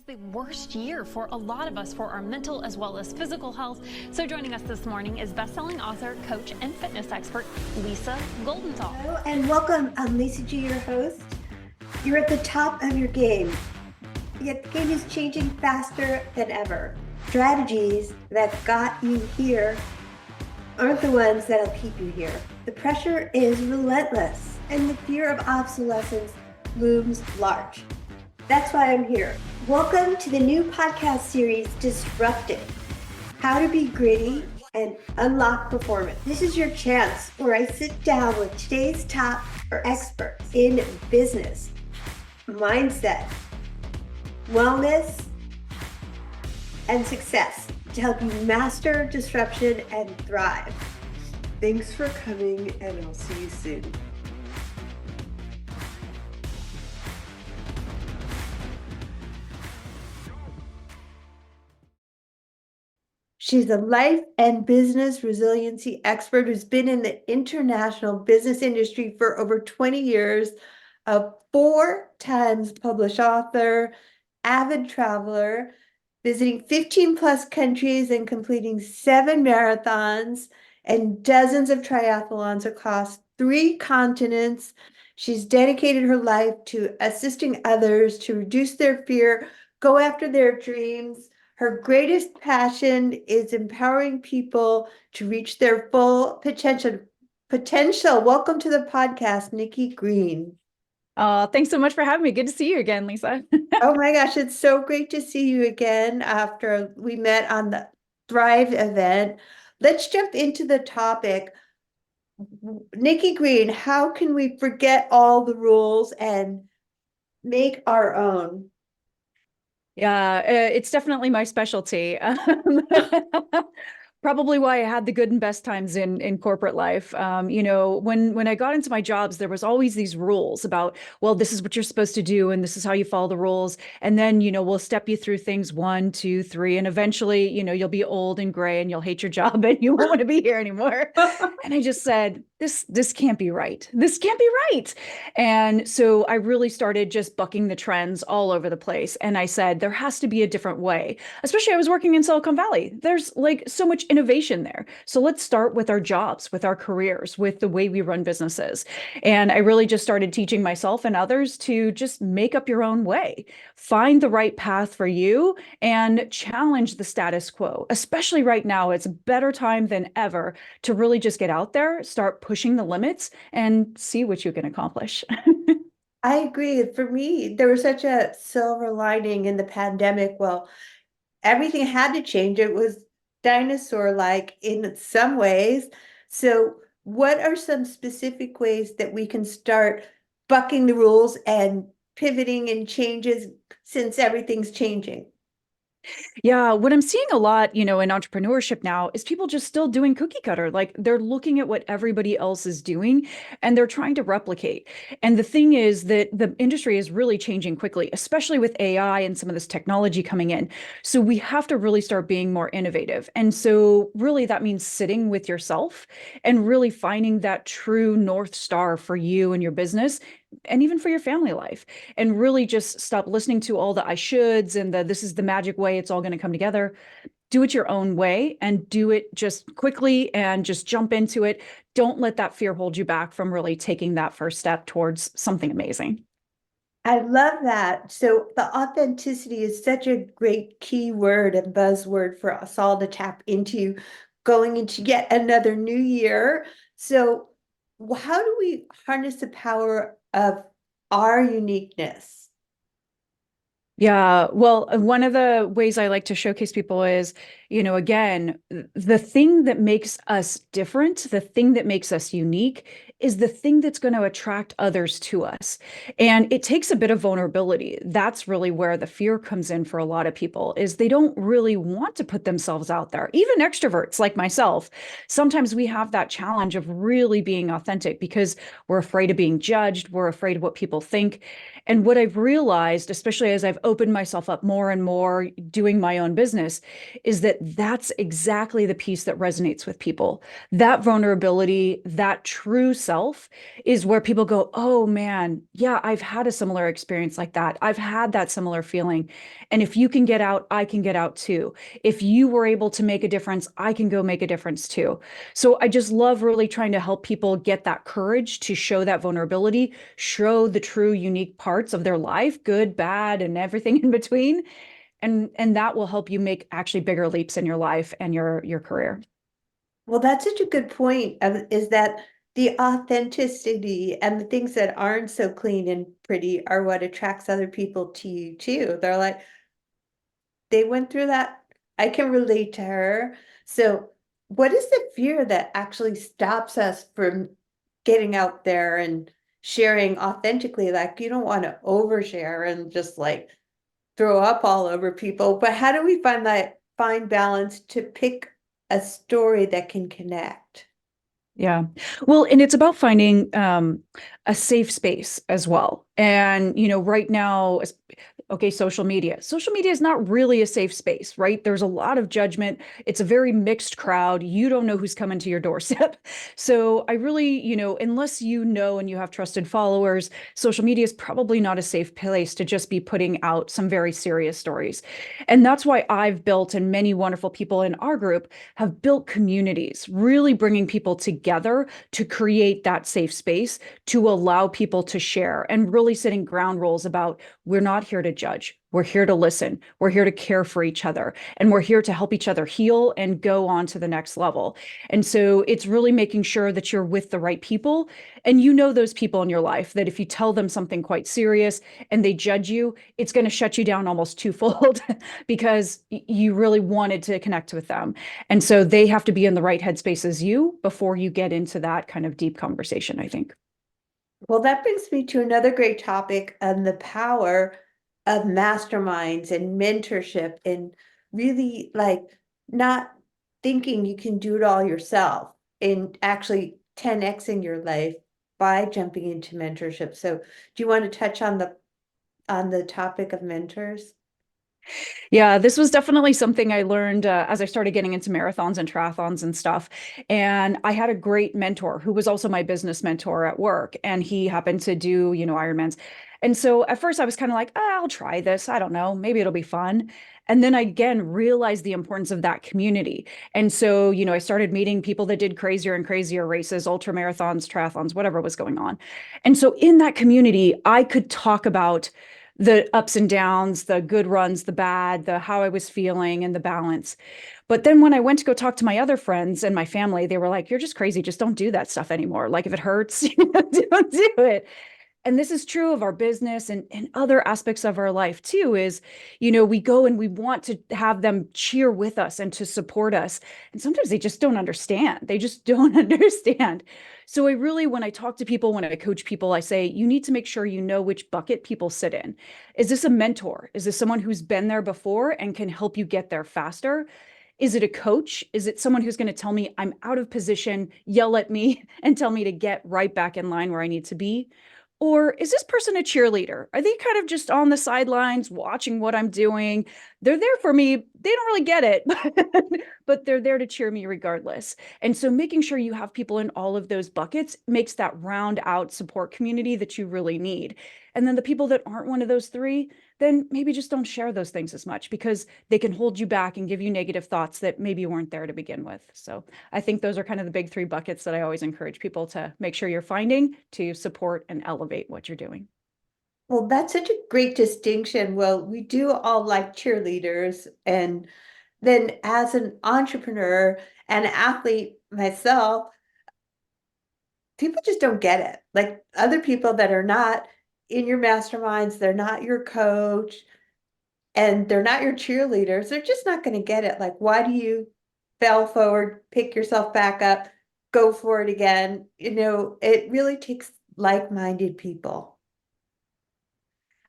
the worst year for a lot of us for our mental as well as physical health. So joining us this morning is best-selling author, coach, and fitness expert, Lisa Goldenthal. Hello and welcome. I'm Lisa G, your host. You're at the top of your game, yet the game is changing faster than ever. Strategies that got you here aren't the ones that'll keep you here. The pressure is relentless and the fear of obsolescence looms large. That's why I'm here. Welcome to the new podcast series, Disrupted: How to Be Gritty and Unlock Performance. This is your chance where I sit down with today's top experts in business, mindset, wellness, and success to help you master disruption and thrive. Thanks for coming, and I'll see you soon. She's a life and business resiliency expert who's been in the international business industry for over 20 years, a 4 times published author, avid traveler, visiting 15 plus countries and completing 7 marathons and dozens of triathlons across 3 continents. She's dedicated her life to assisting others to reduce their fear, go after their dreams. Her greatest passion is empowering people to reach their full potential. Welcome to the podcast, Nikki Green. Thanks so much for having me. Good to see you again, Lisa. Oh my gosh, it's so great to see you again after we met on the Thrive event. Let's jump into the topic. Nikki Green, how can we forget all the rules and make our own? Yeah, it's definitely my specialty. Probably why I had the good and best times in corporate life. When I got into my jobs, there was always these rules about, well, this is what you're supposed to do, and this is how you follow the rules. And then, we'll step you through things 1, 2, 3, and eventually, you'll be old and gray and you'll hate your job and you won't want to be here anymore. And I just said, this can't be right. This can't be right. And so I really started just bucking the trends all over the place. And I said, there has to be a different way. Especially I was working in Silicon Valley. There's like so much innovation there. So let's start with our jobs, with our careers, with the way we run businesses. And I really just started teaching myself and others to just make up your own way, find the right path for you, and challenge the status quo. Especially right now, it's a better time than ever to really just get out there, start pushing the limits, and see what you can accomplish. I agree. For me, there was such a silver lining in the pandemic. Well, everything had to change. It was dinosaur-like in some ways. So what are some specific ways that we can start bucking the rules and pivoting and changes since everything's changing? Yeah, what I'm seeing a lot, in entrepreneurship now is people just still doing cookie cutter. Like they're looking at what everybody else is doing and they're trying to replicate. And the thing is that the industry is really changing quickly, especially with AI and some of this technology coming in. So we have to really start being more innovative. And so really that means sitting with yourself and really finding that true North Star for you and your business, and even for your family life, and really just stop listening to all the I shoulds and this is the magic way, it's all going to come together. Do it your own way and do it just quickly and just jump into it. Don't let that fear hold you back from really taking that first step towards something amazing. I love that. So the authenticity is such a great key word and buzzword for us all to tap into going into yet another new year. So how do we harness the power of our uniqueness? Yeah, well, one of the ways I like to showcase people is, again, the thing that makes us different, the thing that makes us unique is the thing that's going to attract others to us. And it takes a bit of vulnerability. That's really where the fear comes in for a lot of people, is they don't really want to put themselves out there. Even extroverts like myself, sometimes we have that challenge of really being authentic because we're afraid of being judged. We're afraid of what people think. And what I've realized, especially as I've opened myself up more and more doing my own business, is that that's exactly the piece that resonates with people. That vulnerability, that true itself is where people go, oh man, yeah, I've had a similar experience like that. I've had that similar feeling. And if you can get out, I can get out too. If you were able to make a difference, I can go make a difference too. So I just love really trying to help people get that courage to show that vulnerability, show the true unique parts of their life, good, bad, and everything in between. And that will help you make actually bigger leaps in your life and your career. Well, that's such a good point, is that the authenticity and the things that aren't so clean and pretty are what attracts other people to you too. They're like, they went through that. I can relate to her. So, what is the fear that actually stops us from getting out there and sharing authentically? Like, you don't want to overshare and just like throw up all over people, but how do we find that fine balance to pick a story that can connect? Yeah. Well, and it's about finding a safe space as well. And, right now, okay, social media. Social media is not really a safe space, right? There's a lot of judgment. It's a very mixed crowd. You don't know who's coming to your doorstep. So I really, unless you know and you have trusted followers, social media is probably not a safe place to just be putting out some very serious stories. And that's why I've built, and many wonderful people in our group have built communities, really bringing people together to create that safe space to allow people to share and really setting ground rules about we're not here to judge. We're here to listen. We're here to care for each other. And we're here to help each other heal and go on to the next level. And so it's really making sure that you're with the right people. And those people in your life that if you tell them something quite serious and they judge you, it's going to shut you down almost twofold because you really wanted to connect with them. And so they have to be in the right headspace as you before you get into that kind of deep conversation, I think. Well, that brings me to another great topic on the power of masterminds and mentorship and really like not thinking you can do it all yourself and actually 10xing your life by jumping into mentorship. So, do you want to touch on the topic of mentors? Yeah, this was definitely something I learned as I started getting into marathons and triathlons and stuff. And I had a great mentor who was also my business mentor at work. And he happened to do, Ironmans. And so at first I was kind of like, I'll try this. I don't know. Maybe it'll be fun. And then I again realized the importance of that community. And so, I started meeting people that did crazier and crazier races, ultra marathons, triathlons, whatever was going on. And so in that community, I could talk about the ups and downs, the good runs, the bad, the how I was feeling and the balance. But then when I went to go talk to my other friends and my family, they were like, you're just crazy. Just don't do that stuff anymore. Like if it hurts, don't do it. And this is true of our business and other aspects of our life too, is, we go and we want to have them cheer with us and to support us. And sometimes they just don't understand. They just don't understand. So I really, when I talk to people, when I coach people, I say, you need to make sure you know which bucket people sit in. Is this a mentor? Is this someone who's been there before and can help you get there faster? Is it a coach? Is it someone who's going to tell me I'm out of position, yell at me, and tell me to get right back in line where I need to be? Or is this person a cheerleader? Are they kind of just on the sidelines watching what I'm doing? They're there for me. They don't really get it, but they're there to cheer me regardless. And so making sure you have people in all of those buckets makes that round out support community that you really need. And then the people that aren't one of those three, then maybe just don't share those things as much because they can hold you back and give you negative thoughts that maybe weren't there to begin with. So I think those are kind of the big three buckets that I always encourage people to make sure you're finding to support and elevate what you're doing. Well, that's such a great distinction. Well, we do all like cheerleaders. And then as an entrepreneur and athlete myself, people just don't get it. Like other people that are not in your masterminds, they're not your coach, and they're not your cheerleaders. They're just not going to get it. Like, why do you fell forward, pick yourself back up, go for it again? It really takes like-minded people.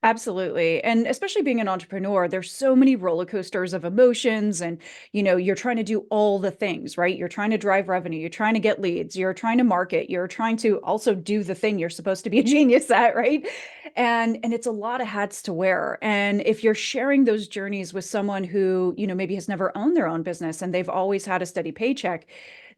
Absolutely. And especially being an entrepreneur, there's so many roller coasters of emotions and, you're trying to do all the things, right? You're trying to drive revenue, you're trying to get leads, you're trying to market, you're trying to also do the thing you're supposed to be a genius at, right? And it's a lot of hats to wear. And if you're sharing those journeys with someone who, maybe has never owned their own business and they've always had a steady paycheck,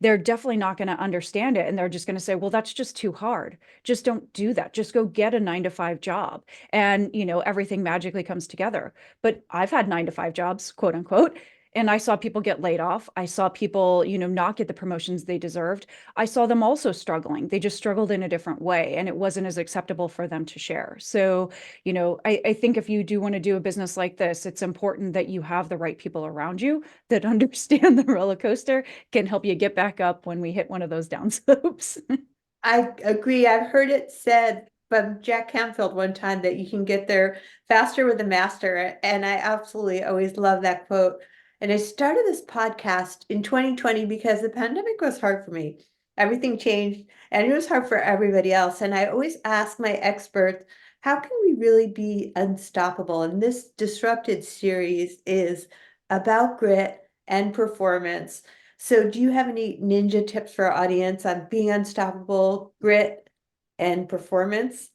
they're definitely not going to understand it. And they're just going to say, well, that's just too hard. Just don't do that. Just go get a 9 to 5 job. And, everything magically comes together. But I've had 9 to 5 jobs, quote unquote. And I saw people get laid off. I saw people, not get the promotions they deserved. I saw them also struggling. They just struggled in a different way, and it wasn't as acceptable for them to share. So, I think if you do want to do a business like this, it's important that you have the right people around you that understand the roller coaster, can help you get back up when we hit one of those down slopes. I agree. I've heard it said from Jack Canfield one time that you can get there faster with a master. And I absolutely always love that quote. And I started this podcast in 2020 because the pandemic was hard for me. Everything changed and it was hard for everybody else. And I always ask my experts, how can we really be unstoppable? And this Disrupted series is about grit and performance. So do you have any ninja tips for our audience on being unstoppable, grit, and performance?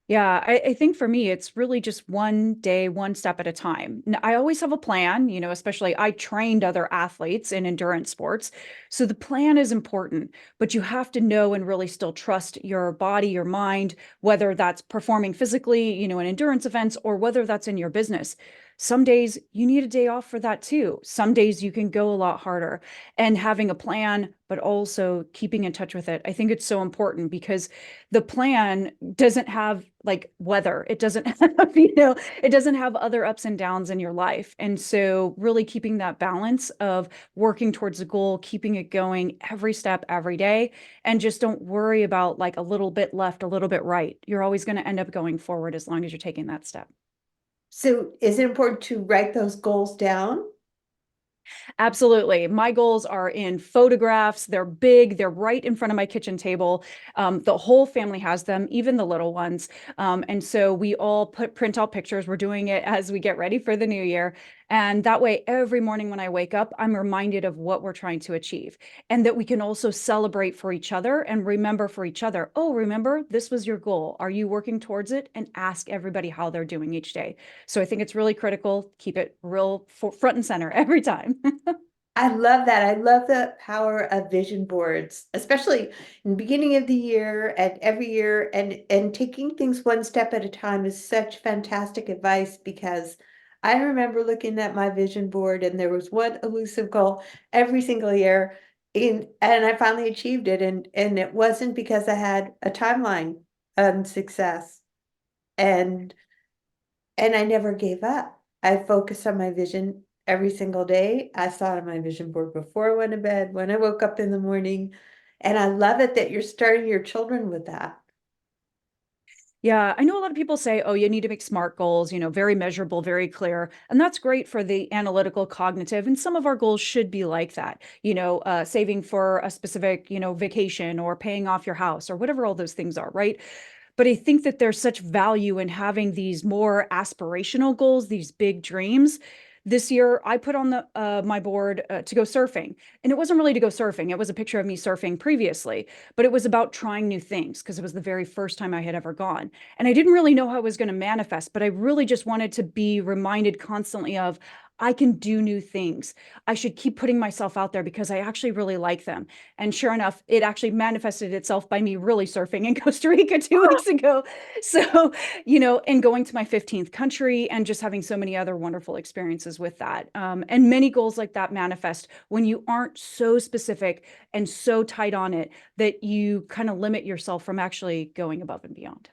Yeah, I think for me, it's really just one day, one step at a time. I always have a plan, especially I trained other athletes in endurance sports. So the plan is important, but you have to know and really still trust your body, your mind, whether that's performing physically, in endurance events, or whether that's in your business. Some days you need a day off for that too. Some days you can go a lot harder, and having a plan, but also keeping in touch with it. I think it's so important because the plan doesn't have like weather. It doesn't have, it doesn't have other ups and downs in your life. And so really keeping that balance of working towards a goal, keeping it going every step, every day, and just don't worry about like a little bit left, a little bit right. You're always going to end up going forward as long as you're taking that step. So is it important to write those goals down? Absolutely. My goals are in photographs. They're big. They're right in front of my kitchen table. The whole family has them, even the little ones. And so we all print out pictures. We're doing it as we get ready for the new year. And that way, every morning when I wake up, I'm reminded of what we're trying to achieve, and that we can also celebrate for each other and remember for each other. Oh, remember, this was your goal. Are you working towards it? And ask everybody how they're doing each day. So I think it's really critical. Keep it real front and center every time. I love that. I love the power of vision boards, especially in the beginning of the year and every year, and taking things one step at a time is such fantastic advice because I remember looking at my vision board and there was one elusive goal every single year and I finally achieved it and it wasn't because I had a timeline of success and I never gave up. I focused on my vision every single day. I saw it on my vision board before I went to bed, when I woke up in the morning. And I love it that you're starting your children with that. Yeah, I know a lot of people say, oh, you need to make SMART goals, very measurable, very clear. And that's great for the analytical, cognitive. And some of our goals should be like that, saving for a specific, vacation or paying off your house or whatever all those things are, right? But I think that there's such value in having these more aspirational goals, these big dreams. This year, I put on the my board to go surfing, and it wasn't really to go surfing. It was a picture of me surfing previously, but it was about trying new things because it was the very first time I had ever gone, and I didn't really know how it was going to manifest. But I really just wanted to be reminded constantly of I can do new things. I should keep putting myself out there because I actually really like them. And sure enough, it actually manifested itself by me really surfing in Costa Rica 2 weeks ago. So, and going to my 15th country and just having so many other wonderful experiences with that. And many goals like that manifest when you aren't so specific and so tight on it that you kind of limit yourself from actually going above and beyond.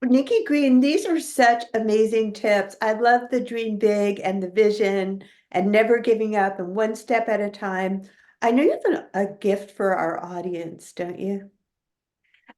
Nikki Green, these are such amazing tips. I love the dream big and the vision and never giving up and one step at a time. I know you have a gift for our audience, don't you?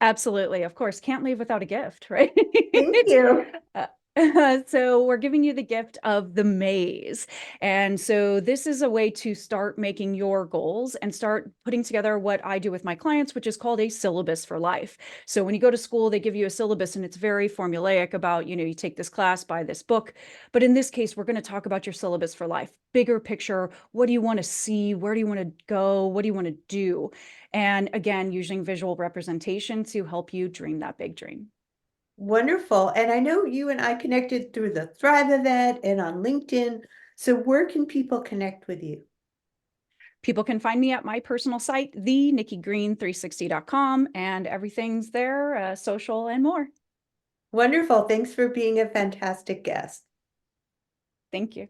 Absolutely. Of course, can't leave without a gift, right? Thank you. Uh, so we're giving you the gift of the maze. And so this is a way to start making your goals and start putting together what I do with my clients, which is called a syllabus for life. So when you go to school, they give you a syllabus and it's very formulaic about, you take this class, buy this book. But in this case, we're going to talk about your syllabus for life, bigger picture. What do you want to see? Where do you want to go? What do you want to do? And again, using visual representation to help you dream that big dream. Wonderful. And I know you and I connected through the Thrive event and on LinkedIn. So where can people connect with you? people can find me at my personal site, thenikkigreen360.com, and everything's there, social and more. Wonderful. Thanks for being a fantastic guest. Thank you.